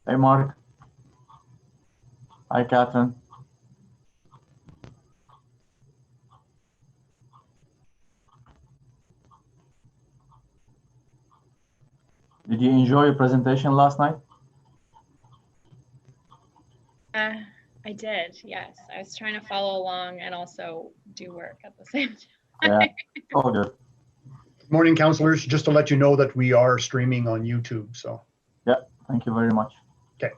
Hey, Mark. Hi, Catherine. Did you enjoy your presentation last night? I did, yes. I was trying to follow along and also do work at the same time. Yeah, all good. Morning, councillors. Just to let you know that we are streaming on YouTube. So, Yeah, thank you very much. okay.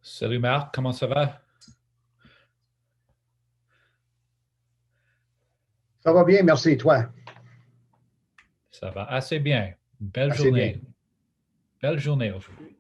Salut Marc, comment ça va? Ça va bien, merci. Toi? Ça va assez bien. Une belle Assez journée. bien. Belle journée aujourd'hui.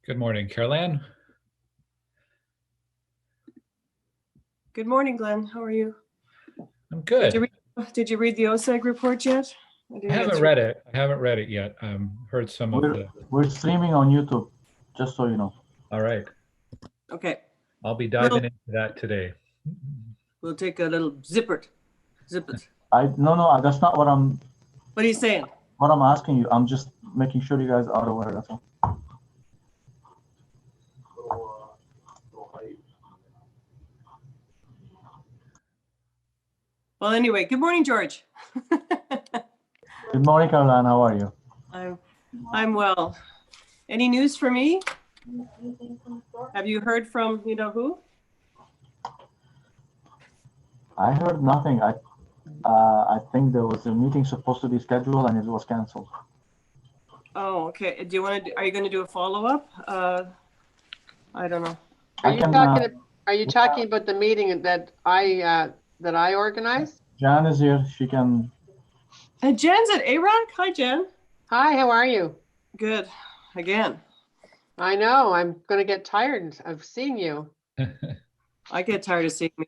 Good morning, Caroline. Good morning, Glenn. How are you? I'm good. Did you read the OSEG report yet? I haven't read it. I haven't read it yet. Heard some of the. We're streaming on YouTube, just so you know. All right. Okay, I'll be diving into that today. we'll take a little zip it. No, that's not what I'm What are you saying? asking you. I'm just making sure you guys are aware. That's all. Well, anyway, good morning, George. Good morning, Caroline. How are you? I'm well. Any news for me? Have you heard from who? I heard nothing. I think there was a meeting supposed to be scheduled and it was canceled. Oh, okay. Do you want to? Are you going to do a follow-up? I don't know. Are you talking about the meeting that I organized? Jan is here. She can. And Jen's at ARAC. Hi, Jen. Hi, how are you? Good. Again. I know, I'm going to get tired of seeing you. I get tired of seeing me.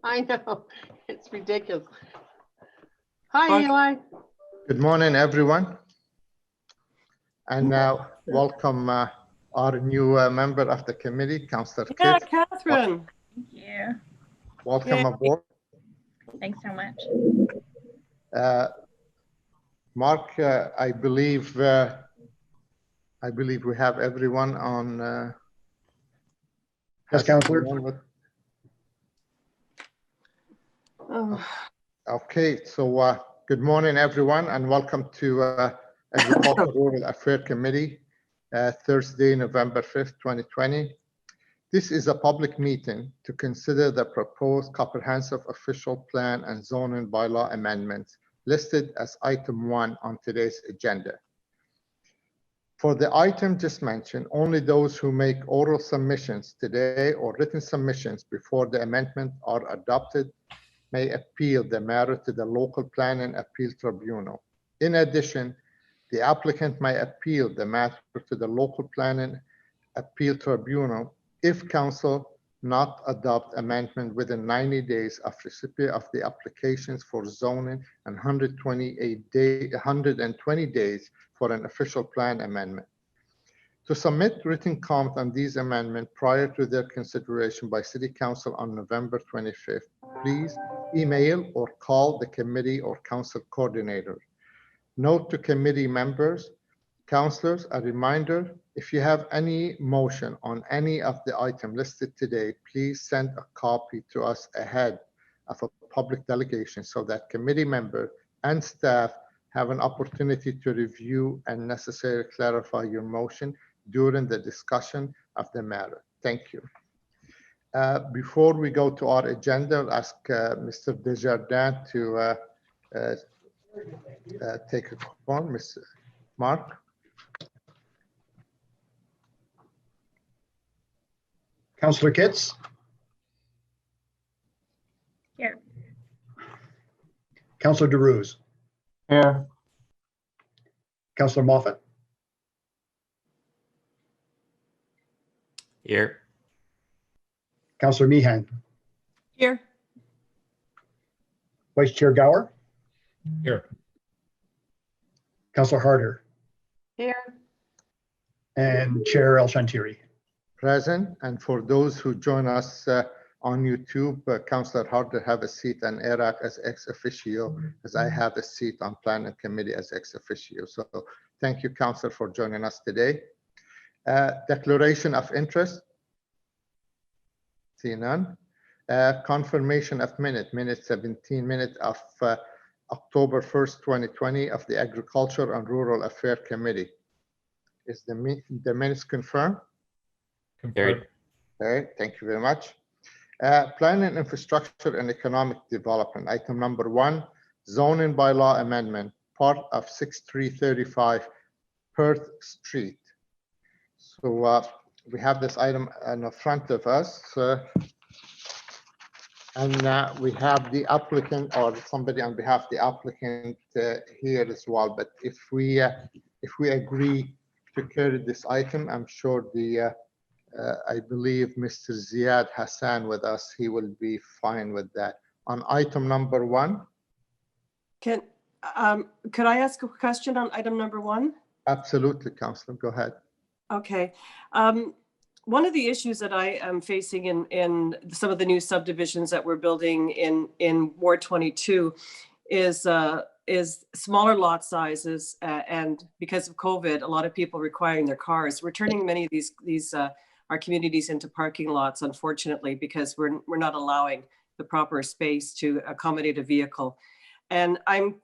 I know, it's ridiculous. Hi, Mark. Eli. Good morning, everyone. And welcome our new member of the committee, Councillor Yeah, Kit. Catherine. Thank you. Welcome Yay. aboard. Thanks so much. Mark, I believe we have everyone on. Yes, Councillor. Oh. Okay, so good morning, everyone, and welcome to Agricultural Rural Affairs Committee, Thursday, November 5th, 2020. This is a public meeting to consider the proposed comprehensive official plan and zoning bylaw amendments listed as item 1 on today's agenda. For the item just mentioned, only those who make oral submissions today or written submissions before the amendment are adopted may appeal the matter to the local planning appeal tribunal. In addition, the applicant may appeal the matter to the local planning appeal tribunal if council not adopt amendment within 90 days of receipt of the applications for zoning and 120 days for an official plan amendment. To submit written comment on these amendments prior to their consideration by City Council on November 25th, please email or call the committee or council coordinator. Note to committee members, councillors, a reminder, if you have any motion on any of the items listed today, please send a copy to us ahead of a public delegation so that committee member and staff have an opportunity to review and necessarily clarify your motion during the discussion of the matter. Thank you. Before we go to our agenda, I'll ask Mr. Desjardins to take a call. Mr. Mark. Councillor Kitts? Here. Councillor DeRuse? Here. Councillor Moffat? Here. Councillor Meehan, Here. Vice Chair Gower, Here. Councillor Harder, Here. and Chair El Shantiri. Present, and for those who join us on YouTube, Councillor Harder have a seat and Iraq as ex officio, as I have a seat on Planning Committee as ex officio. So thank you, Councillor, for joining us today. Declaration of interest. See none. Confirmation of minute 17 minutes of October 1st, 2020 of the Agriculture and Rural Affairs Committee. Is the minutes confirmed? Confirmed. Okay, thank you very much. Planning, infrastructure, and economic development. Item number 1, zoning bylaw amendment, part of 6335 Perth Street. So we have this item in the front of us. And we have the applicant or somebody on behalf of the applicant here as well. But if we agree to carry this item, I'm sure I believe Mr. Ziad Hassan with us, he will be fine with that. On item number 1. Could I ask a question on item number 1? Absolutely, Councillor, go ahead. Okay. One of the issues that I am facing in some of the new subdivisions that we're building in Ward 22 is smaller lot sizes, and because of COVID, a lot of people requiring their cars. We're turning many of these our communities into parking lots, unfortunately, because we're not allowing the proper space to accommodate a vehicle. And I'm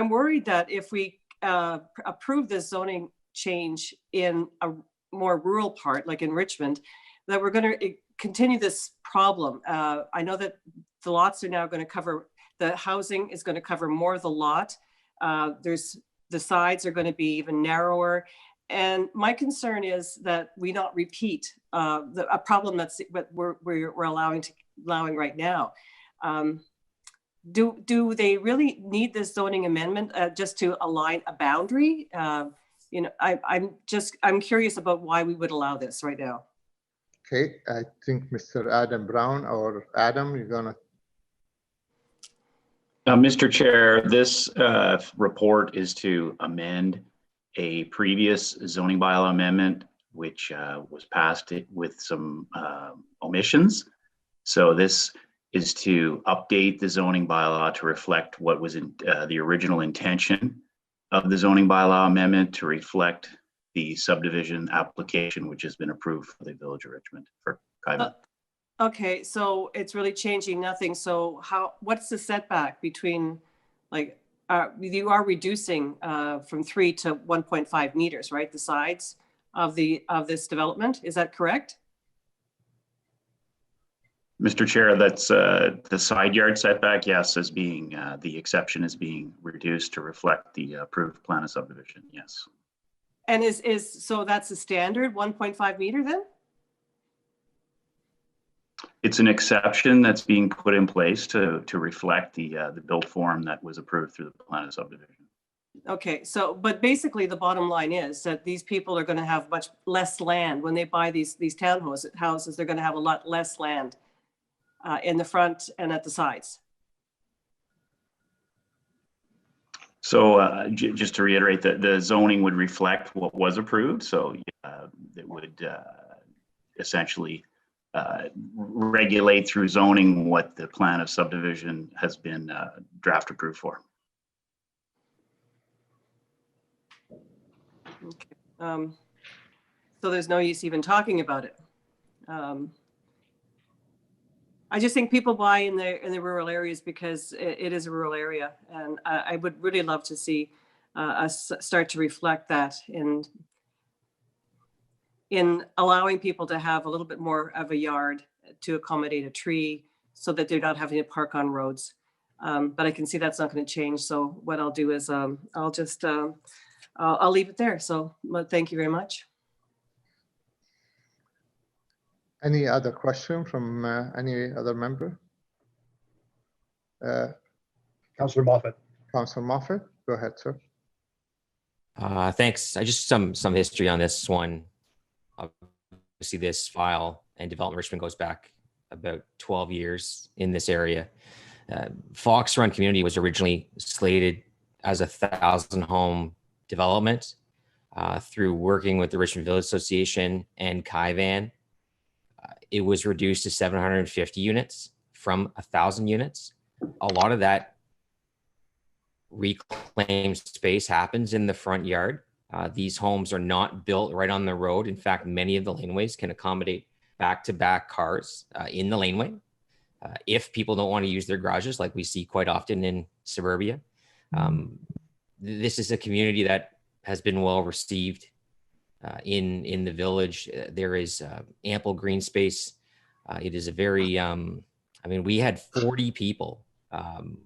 worried that if we approve this zoning change in a more rural part, like in Richmond, that we're going to continue this problem. I know that the lots are now going to cover, the housing is going to cover more of the lot. The sides are going to be even narrower. And my concern is that we not repeat a problem that's what we're allowing right now. Do they really need this zoning amendment just to align a boundary? You know, I'm curious about why we would allow this right now. Okay, I think Mr. Adam Brown or Adam, you're gonna. Mr. Chair, this report is to amend a previous zoning bylaw amendment, which was passed with some omissions. So this is to update the zoning bylaw to reflect what was in the original intention of the zoning bylaw amendment, to reflect the subdivision application, which has been approved for the Village of Richmond for Kaiba. Okay, so it's really changing nothing. So what's the setback between, like, you are reducing from 3 to 1.5 meters, right? The sides of this development, is that correct? Mr. Chair, that's the side yard setback, yes, as being the exception is being reduced to reflect the approved plan of subdivision, yes. And so that's the standard 1.5 meter then? It's an exception that's being put in place to reflect the built form that was approved through the plan of subdivision. Okay, so, but basically the bottom line is that these people are going to have much less land when they buy these townhouses. They're going to have a lot less land in the front and at the sides. So just to reiterate, that the zoning would reflect what was approved. So it would essentially regulate through zoning what the plan of subdivision has been draft approved for. Okay. So there's no use even talking about it. I just think people buy in the rural areas because it is a rural area, and I would really love to see us start to reflect that in allowing people to have a little bit more of a yard to accommodate a tree, so that they're not having to park on roads. But I can see that's not going to change. So what I'll do is I'll just I'll leave it there. So thank you very much. Any other question from any other member? Councillor Moffat. Councillor Moffat, go ahead, sir. Thanks. I just some history on this one. obviously this file and Development Richmond goes back about 12 years in this area. Fox Run community was originally slated as a 1,000 home development. Through working with the Richmond Village Association and Kaivan, it was reduced to 750 units from 1,000 units. A lot of that reclaimed space happens in the front yard. These homes are not built right on the road. In fact, many of the laneways can accommodate back-to-back cars in the laneway. If people don't want to use their garages, like we see quite often in suburbia. This is a community that has been well received in the village. There is ample green space. It is a very, I mean, we had 40 people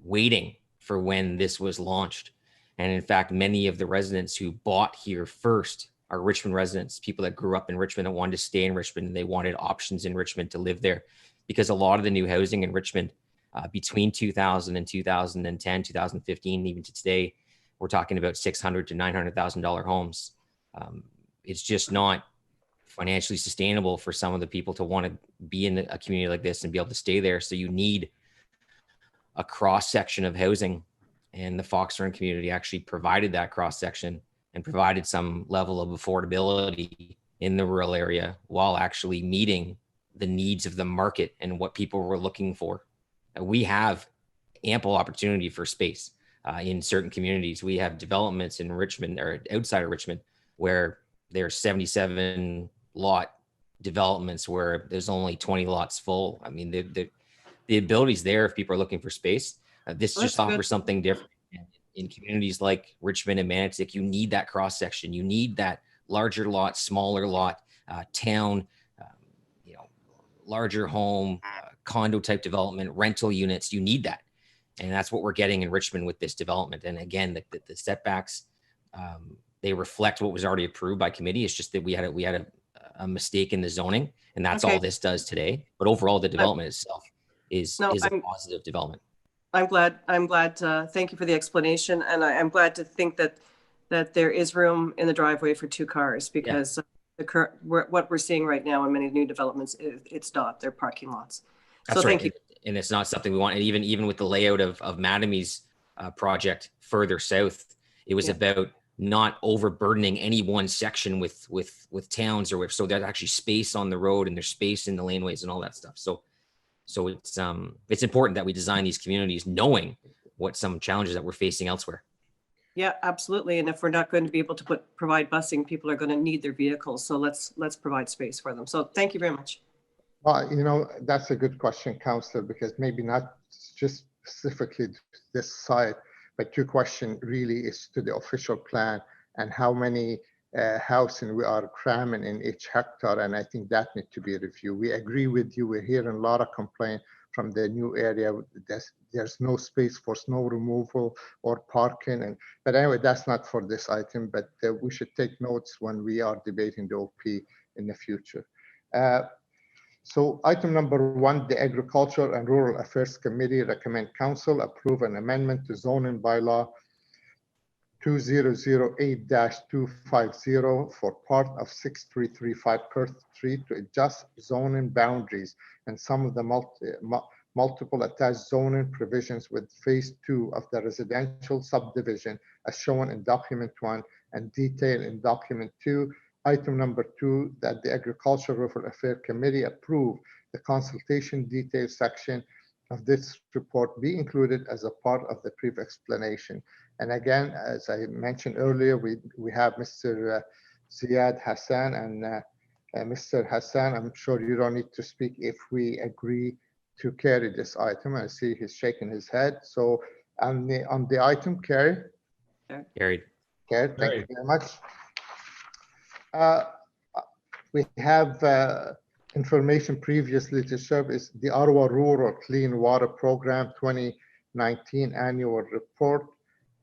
waiting for when this was launched. And in fact, many of the residents who bought here first are Richmond residents, people that grew up in Richmond that wanted to stay in Richmond, and they wanted options in Richmond to live there. Because a lot of the new housing in Richmond between 2000 and 2010, 2015, even to today, we're talking about $600,000 to $900,000 homes. It's just not financially sustainable for some of the people to want to be in a community like this and be able to stay there. So you need a cross section of housing, and the Fox Run community actually provided that cross section and provided some level of affordability in the rural area while actually meeting the needs of the market and what people were looking for. We have ample opportunity for space in certain communities. We have developments in Richmond or outside of Richmond where there's 77 lot developments where there's only 20 lots full. I mean, the ability's there if people are looking for space. This just offers something different. In communities like Richmond and Manotick, you need that cross section. You need that larger lot, smaller lot, town, larger home, condo type development, rental units. You need that. And that's what we're getting in Richmond with this development. And again, the setbacks, they reflect what was already approved by committee. It's just that we had a mistake in the zoning, and that's all this does today. But overall, the development itself is a positive development. I'm glad. Thank you for the explanation, and I'm glad to think that there is room in the driveway for 2 cars, because what we're seeing right now in many new developments, it's not. They're parking lots. That's so right. Thank you. And it's not something we want. And even with the layout of Matamy's project further south, it was about not overburdening any one section with towns so there's actually space on the road and there's space in the laneways and all that stuff. So it's important that we design these communities knowing what some challenges that we're facing elsewhere. Yeah, absolutely. And if we're not going to be able to provide busing, people are going to need their vehicles. So let's provide space for them. So thank you very much. Well, that's a good question, Councillor, because maybe not just specifically this side, but your question really is to the official plan and how many housing we are cramming in each hectare. And I think that needs to be reviewed. We agree with you. We're hearing a lot of complaint from the new area. There's no space for snow removal or parking. But anyway, that's not for this item, but we should take notes when we are debating the OP in the future. So item number 1, the Agriculture and Rural Affairs Committee recommend Council approve an amendment to zoning bylaw 2008-250 for part of 6335 Perth Street to adjust zoning boundaries and some of the multiple attached zoning provisions with phase 2 of the residential subdivision as shown in document 1 and detailed in document 2. Item number 2, that the Agricultural Rural Affairs Committee approve the consultation detail section of this report be included as a part of the brief explanation. And again, as I mentioned earlier, we have Mr. Ziad Hassan and Mr. Hassan, I'm sure you don't need to speak if we agree to carry this item. I see he's shaking his head. So on the item, carried. Carried. Thank you very much. We have information previously to serve is the Ottawa Rural Clean Water Program 2019 annual report.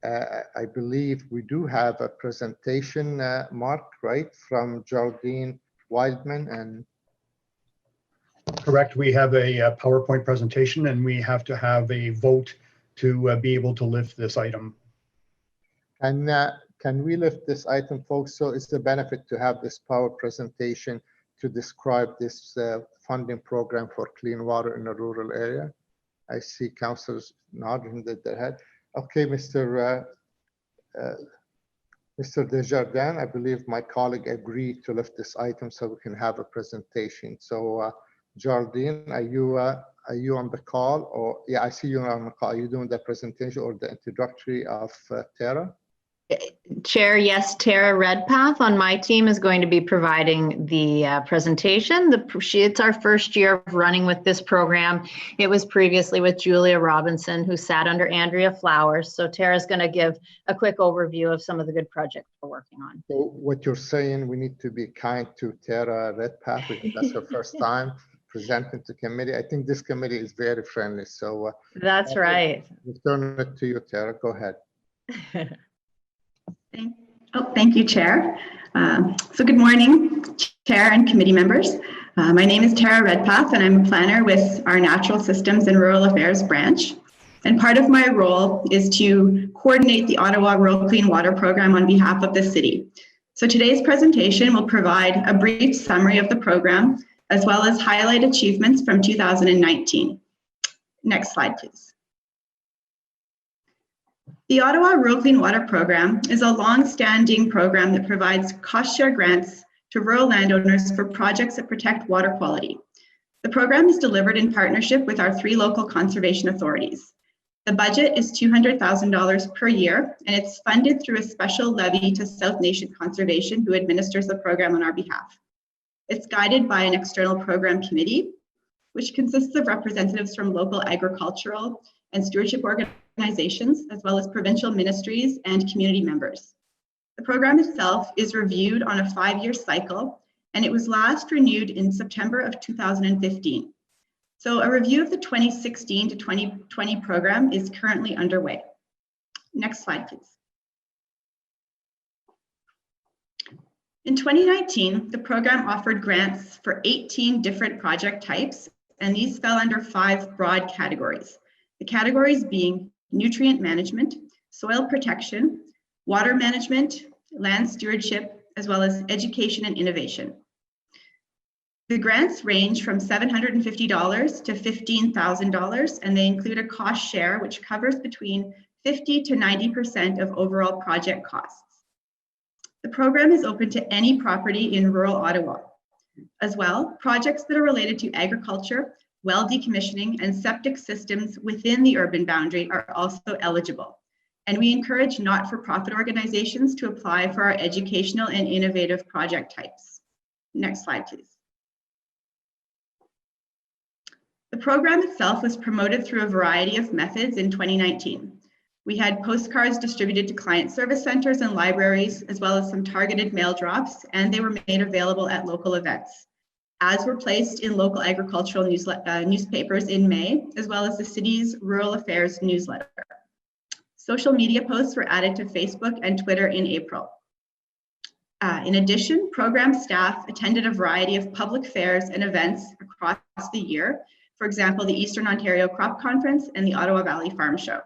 I believe we do have a presentation, Mark, right, from Geraldine Wildman. And correct, we have a PowerPoint presentation and we have to have a vote to be able to lift this item. And can we lift this item, folks? So it's the benefit to have this power presentation to describe this funding program for clean water in a rural area. I see councillors nodding their head. Okay, Mr. Desjardins, I believe my colleague agreed to lift this item so we can have a presentation. So Jardine, are you on the call? Or yeah, I see you on the call. Are you doing the presentation or the introductory of Tara? Chair, yes, Tara Redpath on my team is going to be providing the presentation. It's our first year of running with this program. It was previously with Julia Robinson, who sat under Andrea Flowers. So Tara's going to give a quick overview of some of the good projects we're working on. So what you're saying, we need to be kind to Tara Redpath because that's her first time presenting to committee. I think this committee is very friendly. So that's right. We'll turn it to you, Tara. Go ahead. Thank you, Chair. So good morning, Chair and committee members. My name is Tara Redpath, and I'm a planner with our Natural Systems and Rural Affairs branch. And part of my role is to coordinate the Ottawa Rural Clean Water Program on behalf of the city. So today's presentation will provide a brief summary of the program, as well as highlight achievements from 2019. Next slide, please. The Ottawa Rural Clean Water Program is a long-standing program that provides cost-share grants to rural landowners for projects that protect water quality. The program is delivered in partnership with our 3 local conservation authorities. The budget is $200,000 per year, and it's funded through a special levy to South Nation Conservation, who administers the program on our behalf. It's guided by an external program committee, which consists of representatives from local agricultural and stewardship organizations, as well as provincial ministries and community members. The program itself is reviewed on a 5-year cycle, and it was last renewed in September of 2015. So a review of the 2016 to 2020 program is currently underway. Next slide, please. In 2019, the program offered grants for 18 different project types, and these fell under 5 broad categories. The categories being nutrient management, soil protection, water management, land stewardship, as well as education and innovation. The grants range from $750 to $15,000, and they include a cost share, which covers between 50 to 90% of overall project costs. The program is open to any property in rural Ottawa. As well, projects that are related to agriculture, well decommissioning, and septic systems within the urban boundary are also eligible. And we encourage not-for-profit organizations to apply for our educational and innovative project types. Next slide, please. The program itself was promoted through a variety of methods in 2019. We had postcards distributed to client service centers and libraries, as well as some targeted mail drops, and they were made available at local events. Ads were placed in local agricultural newspapers in May, as well as the city's Rural Affairs newsletter. Social media posts were added to Facebook and Twitter in April. In addition, program staff attended a variety of public fairs and events across the year, for example, the Eastern Ontario Crop Conference and the Ottawa Valley Farm Show.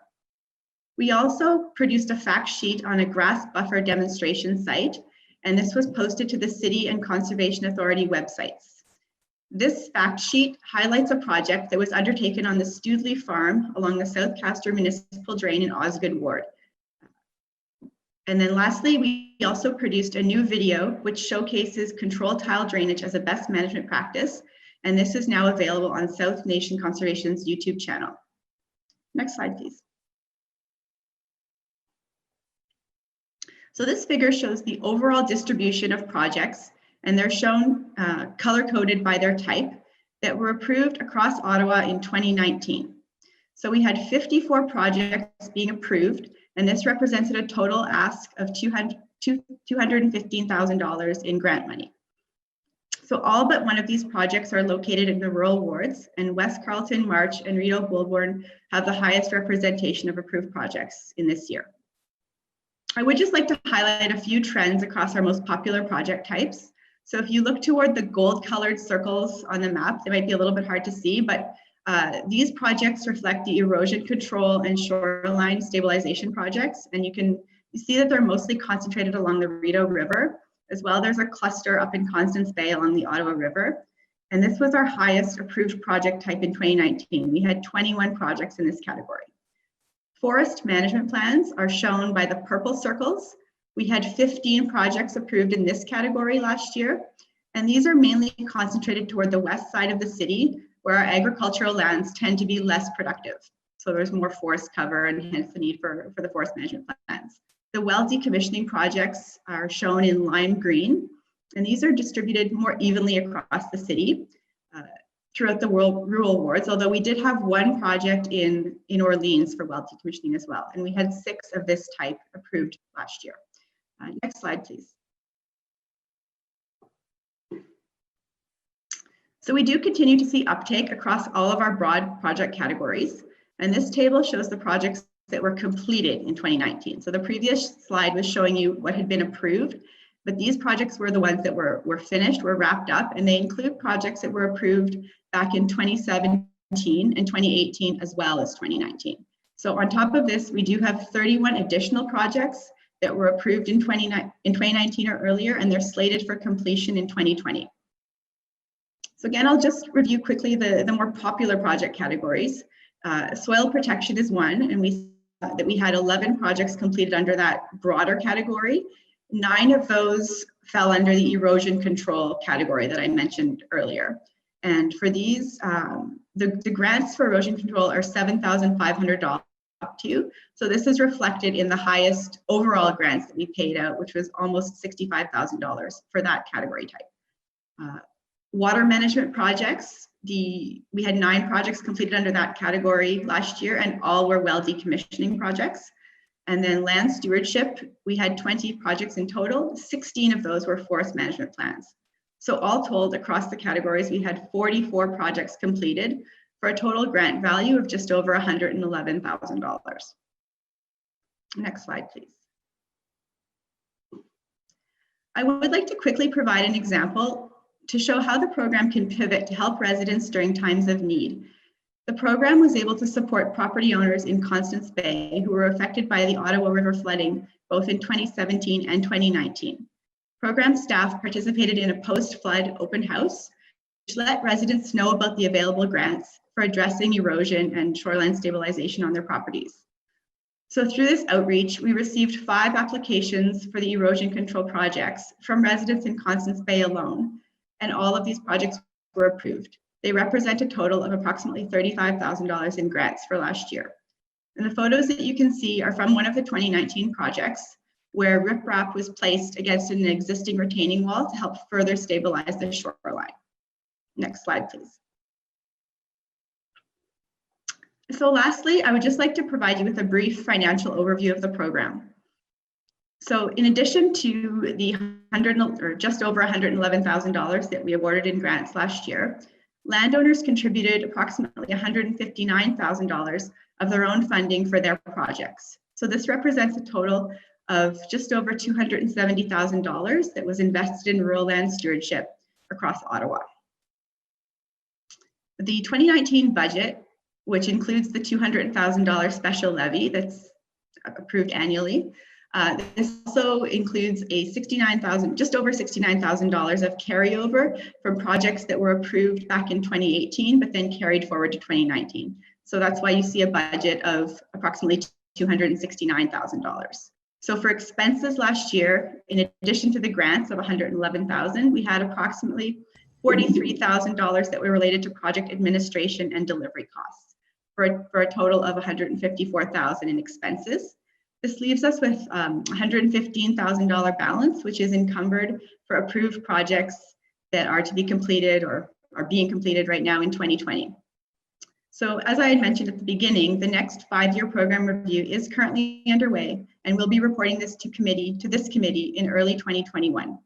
We also produced a fact sheet on a grass buffer demonstration site, and this was posted to the City and Conservation Authority websites. This fact sheet highlights a project that was undertaken on the Studley Farm along the South Castor Municipal Drain in Osgood Ward. And then lastly, we also produced a new video which showcases control tile drainage as a best management practice, and this is now available on South Nation Conservation's YouTube channel. Next slide, please. So this figure shows the overall distribution of projects, and they're shown color-coded by their type that were approved across Ottawa in 2019. So we had 54 projects being approved, and this represented a total ask of $215,000 in grant money. So all but one of these projects are located in the rural wards, and West Carleton, March, and Rideau Goulbourn have the highest representation of approved projects in this year. I would just like to highlight a few trends across our most popular project types. So if you look toward the gold colored circles on the map, they might be a little bit hard to see, but these projects reflect the erosion control and shoreline stabilization projects. And you see that they're mostly concentrated along the Rideau River, As well, there's a cluster up in Constance Bay along the Ottawa River. And this was our highest approved project type in 2019. We had 21 projects in this category. Forest management plans are shown by the purple circles. We had 15 projects approved in this category last year. And these are mainly concentrated toward the west side of the city, where our agricultural lands tend to be less productive. So there's more forest cover and hence the need for the forest management plans. The well decommissioning projects are shown in lime green, and these are distributed more evenly across the city throughout the rural wards, although we did have one project in Orleans for well decommissioning as well. And we had 6 of this type approved last year. Next slide, please. So we do continue to see uptake across all of our broad project categories. And this table shows the projects that were completed in 2019. So the previous slide was showing you what had been approved, but these projects were the ones that were finished, were wrapped up, and they include projects that were approved back in 2017 and 2018, as well as 2019. So on top of this, we do have 31 additional projects that were approved in 2019 or earlier, and they're slated for completion in 2020. So again, I'll just review quickly the more popular project categories. Soil protection is one, and we saw that we had 11 projects completed under that broader category. 9 of those fell under the erosion control category that I mentioned earlier. And for these, the grants for erosion control are $7,500 up to. So this is reflected in the highest overall grants that we paid out, which was almost $65,000 for that category type. Water management projects, we had 9 projects completed under that category last year, and all were well decommissioning projects. And then land stewardship, we had 20 projects in total. 16 of those were forest management plans. So all told, across the categories, we had 44 projects completed for a total grant value of just over $111,000. Next slide, please. I would like to quickly provide an example to show how the program can pivot to help residents during times of need. The program was able to support property owners in Constance Bay who were affected by the Ottawa River flooding, both in 2017 and 2019. Program staff participated in a post-flood open house, which let residents know about the available grants for addressing erosion and shoreline stabilization on their properties. So through this outreach, we received 5 applications for the erosion control projects from residents in Constance Bay alone, and all of these projects were approved. They represent a total of approximately $35,000 in grants for last year. And the photos that you can see are from one of the 2019 projects, where riprap was placed against an existing retaining wall to help further stabilize the shoreline. Next slide, please. So lastly, I would just like to provide you with a brief financial overview of the program. So in addition to the just over $111,000 that we awarded in grants last year, landowners contributed approximately $159,000 of their own funding for their projects. So this represents a total of just over $270,000 that was invested in rural land stewardship across Ottawa. The 2019 budget, which includes the $200,000 special levy that's approved annually, this also includes a just over $69,000 of carryover from projects that were approved back in 2018, but then carried forward to 2019. So that's why you see a budget of approximately $269,000. So for expenses last year, in addition to the grants of $111,000, we had approximately $43,000 that were related to project administration and delivery costs for a total of $154,000 in expenses. This leaves us with $115,000 balance, which is encumbered for approved projects that are to be completed or are being completed right now in 2020. So as I had mentioned at the beginning, the next 5-year program review is currently underway, and we'll be reporting this to this committee in early 2021.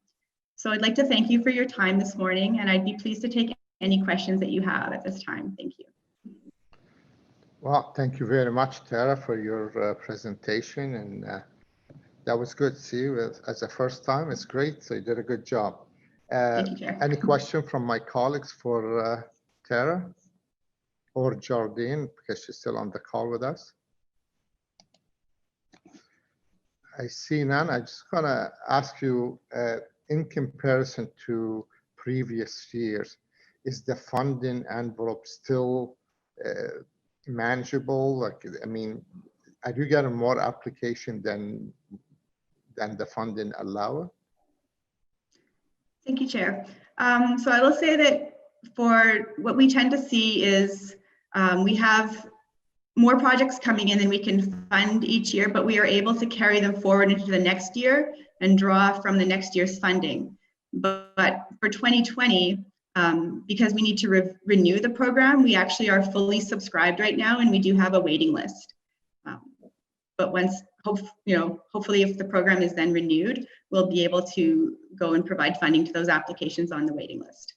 So I'd like to thank you for your time this morning, and I'd be pleased to take any questions that you have at this time. Thank you. Well, thank you very much, Tara, for your presentation, and that was good to see you as a first time. It's great, so you did a good job. Thank you, Chair. Any question from my colleagues for Tara or Jardine, because she's still on the call with us? I see none. I'm just gonna ask you, in comparison to previous years, is the funding envelope still manageable? Like, I mean, are you getting more application than the funding allow? Thank you, Chair. So I will say that for what we tend to see is we have more projects coming in than we can fund each year, but we are able to carry them forward into the next year and draw from the next year's funding. But for 2020, because we need to renew the program, we actually are fully subscribed right now, and we do have a waiting list. But once, hopefully if the program is then renewed, we'll be able to go and provide funding to those applications on the waiting list.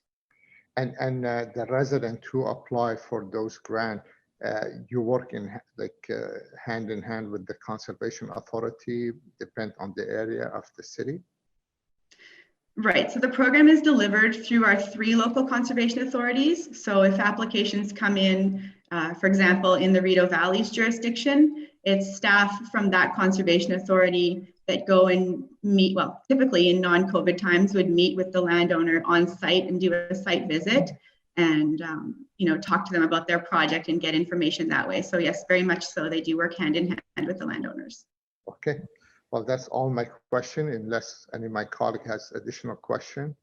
And the resident who apply for those grants, you work in hand in hand with the conservation authority, depend on the area of the city? Right, so the program is delivered through our 3 local conservation authorities. So if applications come in, for example, in the Rideau Valley's jurisdiction, it's staff from that conservation authority that go and meet, well, typically in non-COVID times would meet with the landowner on site and do a site visit and talk to them about their project and get information that way. So yes, very much so. They do work hand in hand with the landowners. Okay, well, that's all my question, unless any of my colleague has additional question.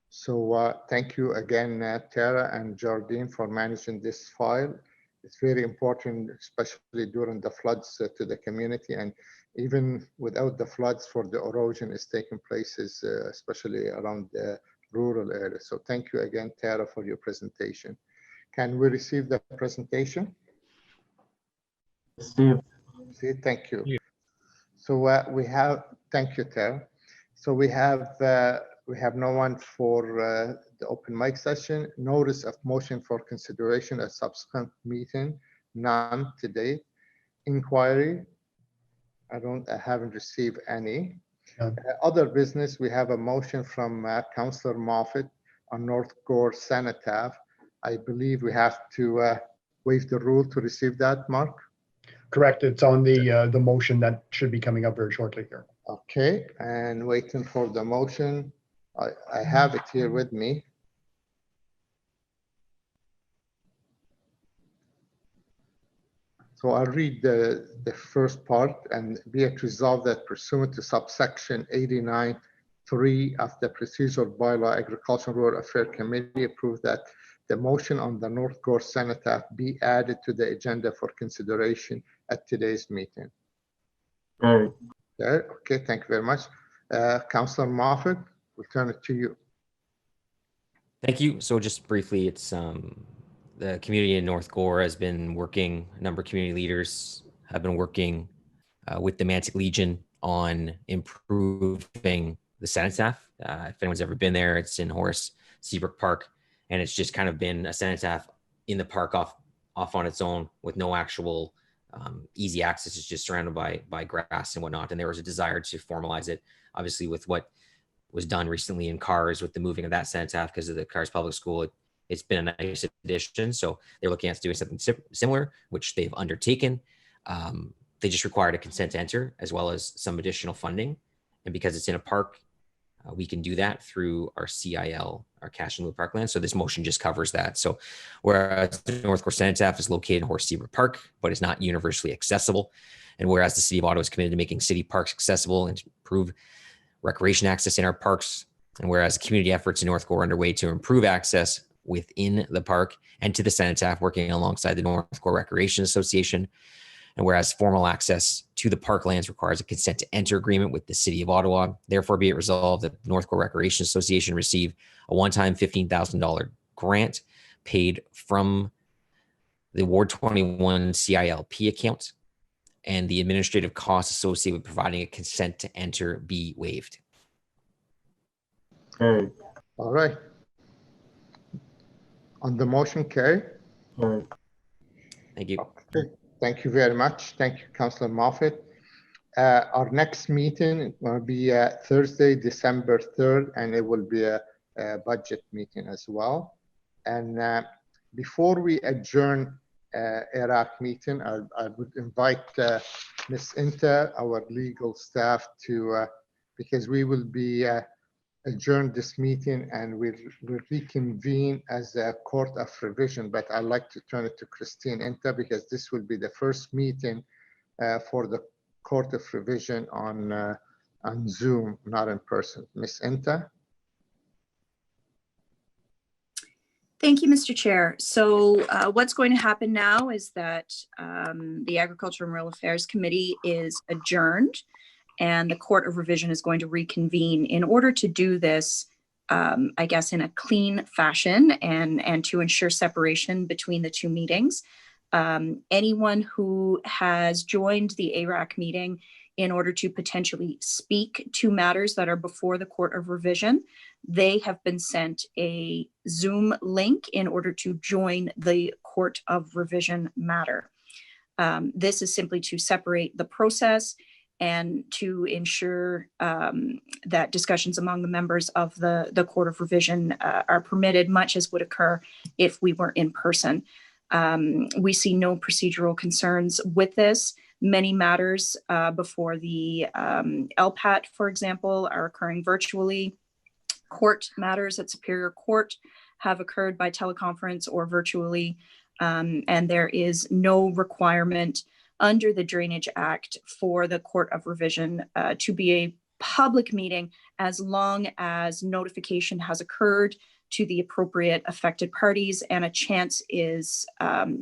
So thank you again, Tara and Jardine, for managing this file. It's very important, especially during the floods to the community, and even without the floods, for the erosion is taking places, especially around the rural areas. So thank you again, Tara, for your presentation. Can we receive the presentation? Steve. See, thank you. So we have, thank you, Tara. So we have no one for the open mic session. Notice of motion for consideration at subsequent meeting, none today. Inquiry, I haven't received any. Other business, we have a motion from Councillor Moffat on North Gore Cenotaph. I believe we have to waive the rule to receive that, Mark? Correct. It's on the motion that should be coming up very shortly here. Okay, and waiting for the motion. I have it here with me. So I'll read the first part, and be it resolved that pursuant to subsection 89(3) of the procedural bylaw, Agricultural Rural Affairs Committee approved that the motion on the North Gore Cenotaph be added to the agenda for consideration at today's meeting. Carried. Okay, thank you very much. Councillor Moffat, we'll turn it to you. Thank you. So just briefly, it's the community in North Gore has been working, a number of community leaders have been working with the Mantic Legion on improving the cenotaph. If anyone's ever been there, it's in Horace Seabrook Park, and it's just kind of been a cenotaph in the park off on its own with no actual easy access. It's just surrounded by grass and whatnot. And there was a desire to formalize it, obviously with what was done recently in Cars with the moving of that cenotaph because of the Cars Public School. It's been a nice addition. So they're looking at doing something similar, which they've undertaken. They just required a consent to enter as well as some additional funding. And because it's in a park, we can do that through our CIL, our cash in lieu parkland. So this motion just covers that. So whereas the North Gore Cenotaph is located in Horace Seabrook Park, but is not universally accessible. And whereas the City of Ottawa is committed to making city parks accessible and to improve recreation access in our parks, and whereas community efforts in North Gore are underway to improve access within the park and to the cenotaph, working alongside the North Gore Recreation Association, and whereas formal access to the parklands requires a consent to enter agreement with the City of Ottawa, therefore be it resolved that the North Gore Recreation Association receive a one-time $15,000 grant paid from the Ward 21 CILP account, and the administrative costs associated with providing a consent to enter be waived. Carried. All right. On the motion, carried. Carried. Thank you. Okay. Thank you very much. Thank you, Councillor Moffat. Our next meeting will be Thursday, December 3rd, and it will be a budget meeting as well. And before we adjourn ERAC meeting, I would invite Ms. Inta, our legal staff, to because we will be adjourn this meeting and we'll reconvene as a court of revision. But I'd like to turn it to Christine Inta because this will be the first meeting for the court of revision on Zoom, not in person. Ms. Inta? Thank you, Mr. Chair. So what's going to happen now is that the Agriculture and Rural Affairs Committee is adjourned and the Court of Revision is going to reconvene. In order to do this, I guess, in a clean fashion and to ensure separation between the two meetings, anyone who has joined the ARAC meeting in order to potentially speak to matters that are before the Court of Revision, they have been sent a Zoom link in order to join the Court of Revision matter. This is simply to separate the process and to ensure that discussions among the members of the Court of Revision are permitted, much as would occur if we were in person. We see no procedural concerns with this. Many matters before the LPAT, for example, are occurring virtually. Court matters at Superior Court have occurred by teleconference or virtually, and there is no requirement under the Drainage Act for the Court of Revision to be a public meeting as long as notification has occurred to the appropriate affected parties and a chance is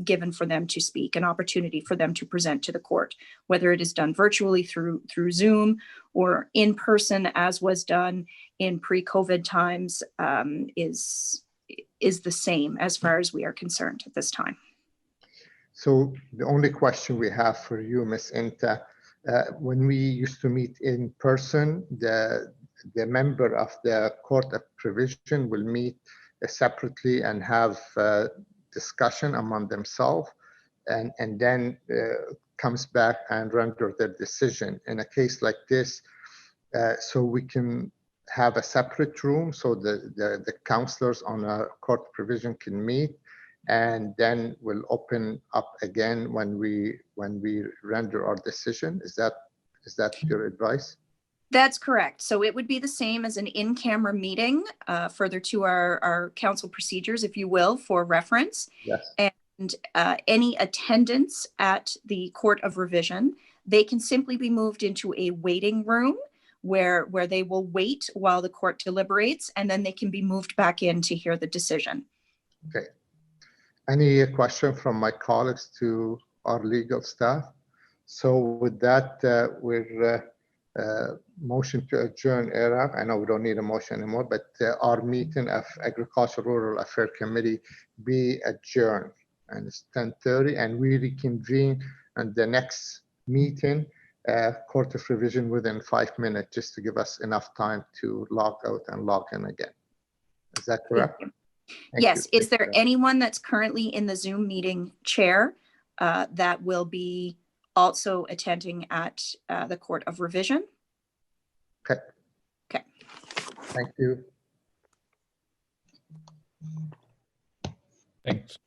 given for them to speak, an opportunity for them to present to the court, whether it is done virtually through Zoom or in person as was done in pre-COVID times is the same as far as we are concerned at this time. So the only question we have for you, Ms. Inta, when we used to meet in person, the member of the Court of Revision will meet separately and have discussion among themselves and then comes back and render their decision. In a case like this, so we can have a separate room so the counselors on a Court of Revision can meet, and then we'll open up again when we render our decision. Is that your advice? That's correct. So it would be the same as an in-camera meeting, further to our council procedures, if you will, for reference. Yes. And any attendance at the Court of Revision, they can simply be moved into a waiting room where they will wait while the court deliberates, and then they can be moved back in to hear the decision. Okay. Any question from my colleagues to our legal staff? So with that, we're motion to adjourn ARAC. I know we don't need a motion anymore, but our meeting of Agriculture Rural Affairs Committee be adjourned. And it's 10:30, and we reconvene on the next meeting, Court of Revision, within 5 minutes, just to give us enough time to log out and log in again. Is that correct? Yes. Is there anyone that's currently in the Zoom meeting chair that will be also attending at the Court of Revision? Okay. Okay. Thank you. Thanks.